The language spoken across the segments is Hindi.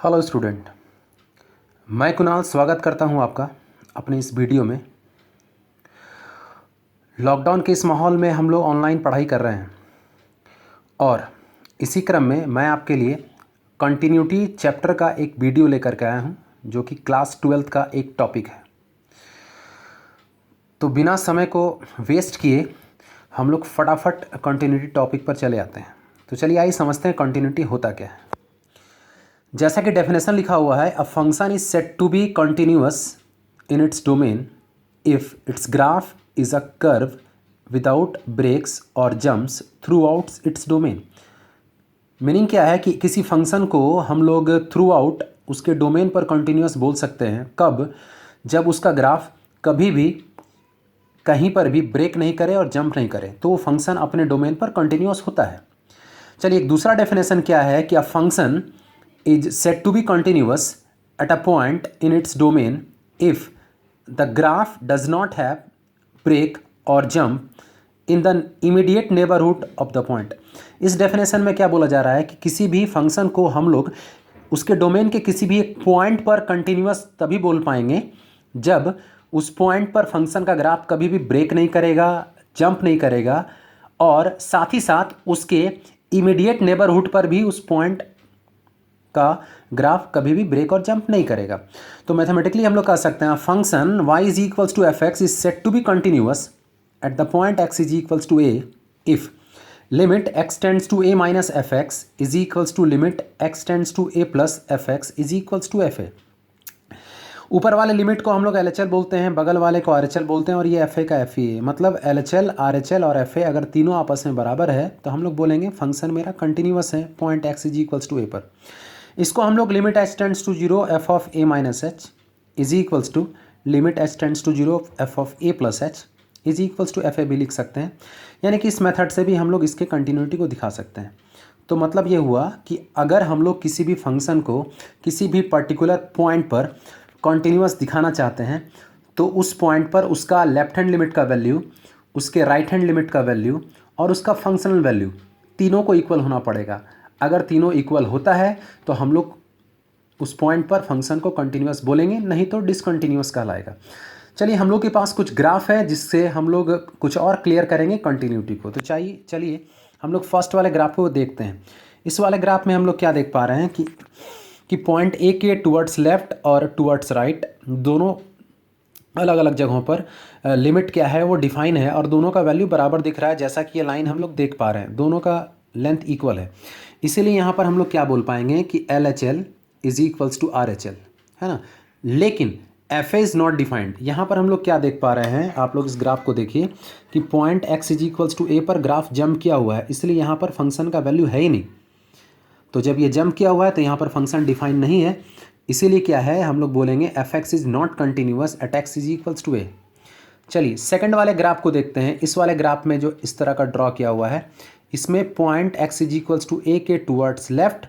हेलो स्टूडेंट, मैं कुणाल स्वागत करता हूं आपका अपने इस वीडियो में। लॉकडाउन के इस माहौल में हम लोग ऑनलाइन पढ़ाई कर रहे हैं और इसी क्रम में मैं आपके लिए कंटिन्यूटी चैप्टर का एक वीडियो लेकर के आया हूं जो कि क्लास 12th का एक टॉपिक है। तो बिना समय को वेस्ट किए हम लोग फटाफट कंटिन्यूटी टॉपिक पर चले आते हैं। तो चलिए आइए समझते हैं कंटिन्यूटी होता क्या है। जैसा कि डेफिनेशन लिखा हुआ है, a function is said to be continuous in its domain if its graph is a curve without breaks और jumps throughout its domain. Meaning क्या है कि किसी फंक्शन को हम लोग थ्रू आउट उसके डोमेन पर कंटिन्यूअस बोल सकते हैं कब, जब उसका ग्राफ कभी भी कहीं पर भी ब्रेक नहीं करे और जंप नहीं करे तो वो फंक्शन अपने डोमेन पर कंटिन्यूअस होता है। चलिए एक दूसरा डेफिनेशन क्या है कि a function is said to be continuous at a point in its domain if the graph does not have break or jump in the immediate neighborhood of the point। इस डेफिनेशन में क्या बोला जा रहा है कि किसी भी फंक्शन को हम लोग उसके डोमेन के किसी भी एक पॉइंट पर कंटिन्यूअस तभी बोल पाएंगे जब उस पॉइंट पर फंक्शन का ग्राफ कभी भी ब्रेक नहीं करेगा, जंप नहीं करेगा और साथ ही साथ उसके इमीडिएट नेबरहुड पर भी उस पॉइंट का ग्राफ कभी भी ब्रेक और जंप नहीं करेगा। तो मैथमेटिकली हम लोग कह सकते हैं function y is equals to F X is set to be continuous at the point x is equals to a if limit x tends to a minus F X is equals to limit x tends to a plus F X is equals to F A. ऊपर वाले लिमिट को हम लोग एल एच एल बोलते हैं, बगल वाले को आर एच एल बोलते हैं और ये एफ ए का एफ ई ए। मतलब L H L, are H L और एफ ए अगर तीनों आपस में बराबर है तो हम लोग बोलेंगे फंक्शन मेरा कंटिन्यूअस है point x is equals to a पर। इसको हम लोग limit h tends to zero F of a minus H is equals to limit h tends to zero F of a plus H is equals to F A भी लिख सकते हैं। यानी कि इस मेथड से भी हम लोग इसके कंटिन्यूटी को दिखा सकते हैं। तो मतलब ये हुआ कि अगर हम लोग किसी भी फंक्शन को किसी भी पर्टिकुलर पॉइंट पर कंटिन्यूअस दिखाना चाहते हैं तो उस पॉइंट पर उसका लेफ्ट हैंड लिमिट का वैल्यू, उसके राइट हैंड लिमिट का वैल्यू और उसका फंक्शनल वैल्यू तीनों को इक्वल होना पड़ेगा। अगर तीनों इक्वल होता है तो हम लोग उस पॉइंट पर फंक्शन को कंटिन्यूअस बोलेंगे, नहीं तो डिसकंटिन्यूअस कहलाएगा। चलिए हम लोग के पास कुछ ग्राफ है जिससे हम लोग कुछ और क्लियर करेंगे कंटिन्यूटी को। तो चलिए हम लोग फर्स्ट वाले ग्राफ को देखते हैं। इस वाले ग्राफ में हम लोग क्या देख पा रहे हैं कि पॉइंट ए के टुवर्ड्स लेफ्ट और टुवर्ड्स राइट दोनों अलग अलग जगहों पर लिमिट क्या है वो डिफाइन है और दोनों का वैल्यू बराबर दिख रहा है। जैसा कि ये लाइन हम लोग देख पा रहे हैं, दोनों का लेंथ इक्वल है। इसीलिए यहाँ पर हम लोग क्या बोल पाएंगे कि L H L is equals to R H L, है ना। लेकिन F A is not defined. यहाँ पर हम लोग क्या देख पा रहे हैं, आप लोग इस ग्राफ को देखिए कि point X is equals to A पर ग्राफ जंप किया हुआ है, इसलिए यहाँ पर फंक्शन का वैल्यू है ही नहीं। तो जब ये जंप किया हुआ है तो यहाँ पर फंक्शन डिफाइन नहीं है, इसीलिए क्या है हम लोग बोलेंगे F X is not continuous at X is equals to A. चलिए सेकंड वाले ग्राफ को देखते हैं। इस वाले ग्राफ में जो इस तरह का ड्रॉ किया हुआ है, इसमें point X is equals to A के टुवर्ड्स लेफ्ट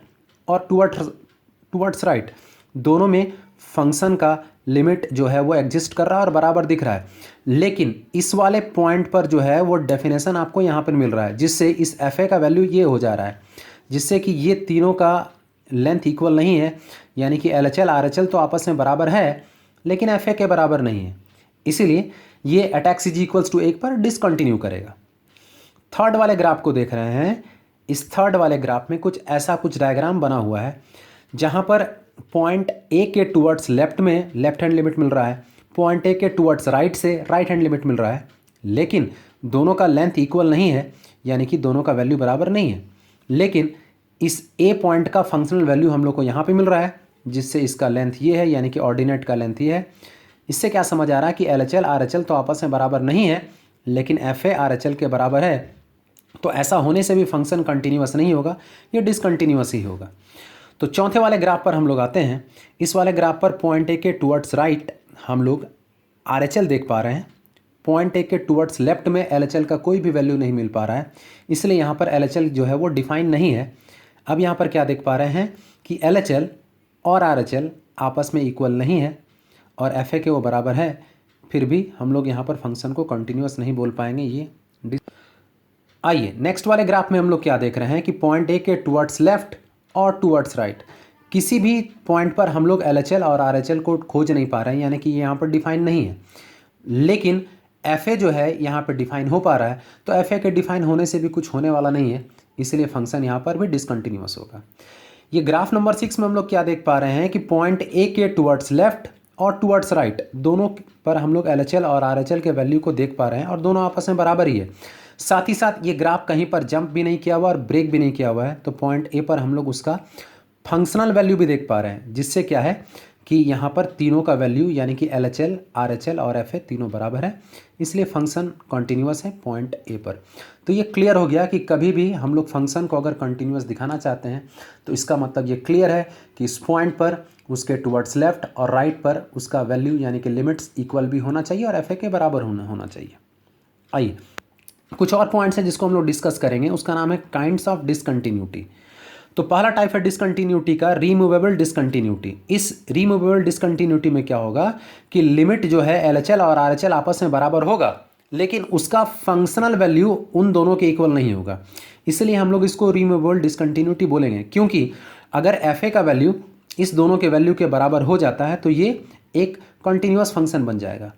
और टुवर्ड्स राइट दोनों में फंक्शन का लिमिट जो है वो एग्जिस्ट कर रहा है और बराबर दिख रहा है। लेकिन इस वाले पॉइंट पर जो है वो डेफिनेशन आपको यहाँ पर मिल रहा है, जिससे इस एफ ए का वैल्यू ये हो जा रहा है, जिससे कि ये तीनों का लेंथ इक्वल नहीं है। यानी कि L H L R H L तो आपस में बराबर है लेकिन एफ ए के बराबर नहीं है, इसीलिए ये at X is equals to 1 पर डिसकंटिन्यू करेगा। थर्ड वाले ग्राफ को देख रहे हैं। इस थर्ड वाले ग्राफ में कुछ डायग्राम बना हुआ है जहाँ पर पॉइंट ए के टुवर्ड्स लेफ्ट में लेफ्ट हैंड लिमिट मिल रहा है, पॉइंट ए के टुवर्ड्स राइट से राइट हैंड लिमिट मिल रहा है, लेकिन दोनों का लेंथ इक्वल नहीं है, यानी कि दोनों का वैल्यू बराबर नहीं है। लेकिन इस ए पॉइंट का फंक्शनल वैल्यू हम लोग को यहाँ पे मिल रहा है, जिससे इसका लेंथ ये है, यानी कि ऑर्डिनेट का लेंथ ये है। इससे क्या समझ आ रहा है कि L H L R H L तो आपस में बराबर नहीं है, लेकिन F A R H L के बराबर है। तो ऐसा होने से भी फंक्शन कंटिन्यूअस नहीं होगा, ये डिसकंटिन्यूअस ही होगा। तो चौथे वाले ग्राफ पर हम लोग आते हैं। इस वाले ग्राफ पर पॉइंट ए के टुवर्ड्स राइट हम लोग आर एच एल देख पा रहे हैं, पॉइंट ए के टुवर्ड्स लेफ्ट में एल एच एल का कोई भी वैल्यू नहीं मिल पा रहा है, इसलिए यहाँ पर एल एच एल जो है वो डिफाइन नहीं है। अब यहाँ पर क्या देख पा रहे हैं कि एल एच एल और आर एच एल आपस में इक्वल नहीं है और एफ ए के वो बराबर है, फिर भी हम लोग यहाँ पर फंक्शन को कंटिन्यूअस नहीं बोल पाएंगे। ये आइए नेक्स्ट वाले ग्राफ में हम लोग क्या देख रहे हैं कि पॉइंट ए के टुवर्ड्स लेफ्ट और टुवर्ड्स राइट किसी भी पॉइंट पर हम लोग LHL और RHL को खोज नहीं पा रहे हैं, यानी कि यहाँ पर डिफाइन नहीं है, लेकिन FA जो है यहाँ पर डिफाइन हो पा रहा है। तो FA के डिफाइन होने से भी कुछ होने वाला नहीं है, इसलिए फंक्शन यहाँ पर भी डिसकंटिन्यूअस होगा। ये ग्राफ नंबर 6 में हम लोग क्या देख पा रहे हैं कि पॉइंट ए के टुवर्ड्स लेफ्ट और टुवर्ड्स राइट दोनों पर हम लोग LHL और RHL के वैल्यू को देख पा रहे हैं और दोनों आपस में बराबर ही है। साथ ही साथ ये ग्राफ कहीं पर जंप भी नहीं किया हुआ और ब्रेक भी नहीं किया हुआ है, तो पॉइंट ए पर हम लोग उसका फंक्शनल वैल्यू भी देख पा रहे हैं, जिससे क्या है कि यहाँ पर तीनों का वैल्यू यानी कि LHL, RHL और FA तीनों बराबर है, इसलिए फंक्शन कॉन्टिन्यूअस है पॉइंट ए पर। तो ये क्लियर हो गया कि कभी भी हम लोग फंक्शन को अगर कॉन्टिन्यूअस दिखाना चाहते हैं तो इसका मतलब ये क्लियर है कि इस पॉइंट पर उसके टुवर्ड्स लेफ्ट और राइट पर उसका वैल्यू यानी कि लिमिट्स इक्वल भी होना चाहिए और FA के बराबर होना चाहिए। आइए कुछ और पॉइंट्स हैं जिसको हम लोग डिस्कस करेंगे, उसका नाम है काइंड्स ऑफ डिसकंटिन्यूटी। तो पहला टाइप है डिसकंटिन्यूटी का रिमूवेबल डिसकंटिन्यूटी। इस रिमूवेबल डिसकंटिन्यूटी में क्या होगा कि लिमिट जो है LHL और RHL आपस में बराबर होगा, लेकिन उसका फंक्शनल वैल्यू उन दोनों के इक्वल नहीं होगा, इसलिए हम लोग इसको रिमूवेबल डिसकंटिन्यूटी बोलेंगे। क्योंकि अगर FA का वैल्यू इस दोनों के वैल्यू के बराबर हो जाता है तो ये एक कंटिन्यूअस फंक्शन बन जाएगा।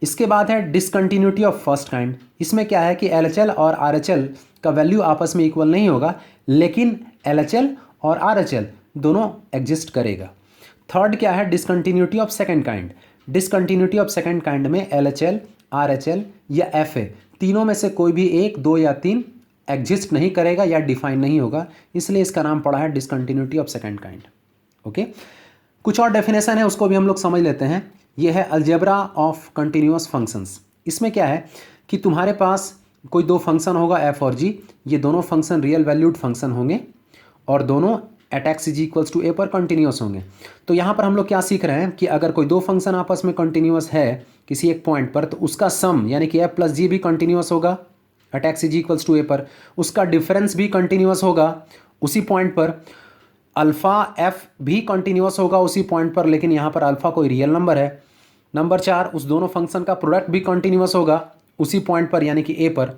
इसके बाद है डिसकंटिन्यूटी ऑफ फर्स्ट काइंड। इसमें क्या है कि LHL और RHL का वैल्यू आपस में इक्वल नहीं होगा, लेकिन LHL और RHL दोनों एग्जिस्ट करेगा। थर्ड क्या है discontinuity of second kind. Discontinuity of second kind में LHL, RHL या FA तीनों में से कोई भी एक, दो या तीन एग्जिस्ट नहीं करेगा या डिफाइन नहीं होगा, इसलिए इसका नाम पड़ा है discontinuity of second kind. Okay, कुछ और डेफिनेशन है उसको भी हम लोग समझ लेते हैं। यह है अलजेब्रा ऑफ कंटिन्यूअस फंक्शंस। इसमें क्या है कि तुम्हारे पास कोई दो फंक्शन होगा f और g, ये दोनों फंक्शन रियल वैल्यूड फंक्शन होंगे और दोनों at x is equals to a पर कंटिन्यूअस होंगे। तो यहाँ पर हम लोग क्या सीख रहे हैं कि अगर कोई दो फंक्शन आपस में कंटिन्यूअस है किसी एक पॉइंट पर, तो उसका सम यानी कि f प्लस g भी कंटिन्यूअस होगा at x is equals to a पर, उसका डिफरेंस भी कंटिन्यूअस होगा उसी पॉइंट पर, अल्फ़ा f भी कंटिन्यूअस होगा उसी पॉइंट पर, लेकिन यहाँ पर अल्फ़ा कोई रियल नंबर है। नंबर 4, उस दोनों फंक्शन का प्रोडक्ट भी कंटिन्यूअस होगा उसी पॉइंट पर यानी कि a पर।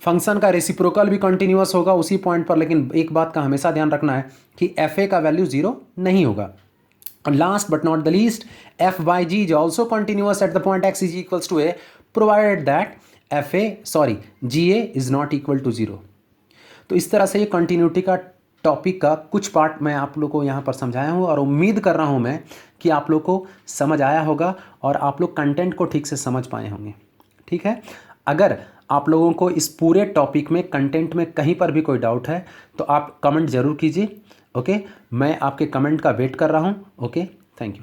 फंक्शन का रेसिप्रोकल भी कंटिन्यूअस होगा उसी पॉइंट पर, लेकिन एक बात का हमेशा ध्यान रखना है कि FA का वैल्यू 0 नहीं होगा। Last but not the least, f by g is also continuous at the point x is equals to a provided that GA is not equal to 0। तो इस तरह से ये कंटिन्यूटी का टॉपिक का कुछ पार्ट मैं आप लोग को यहाँ पर समझाया हूँ और उम्मीद कर रहा हूँ मैं कि आप लोग को समझ आया होगा और आप लोग कंटेंट को ठीक से समझ पाए होंगे। ठीक है, अगर आप लोगों को इस पूरे टॉपिक में कंटेंट में कहीं पर भी कोई डाउट है तो आप कमेंट ज़रूर कीजिए। ओके, मैं आपके कमेंट का वेट कर रहा हूँ। Okay, thank you.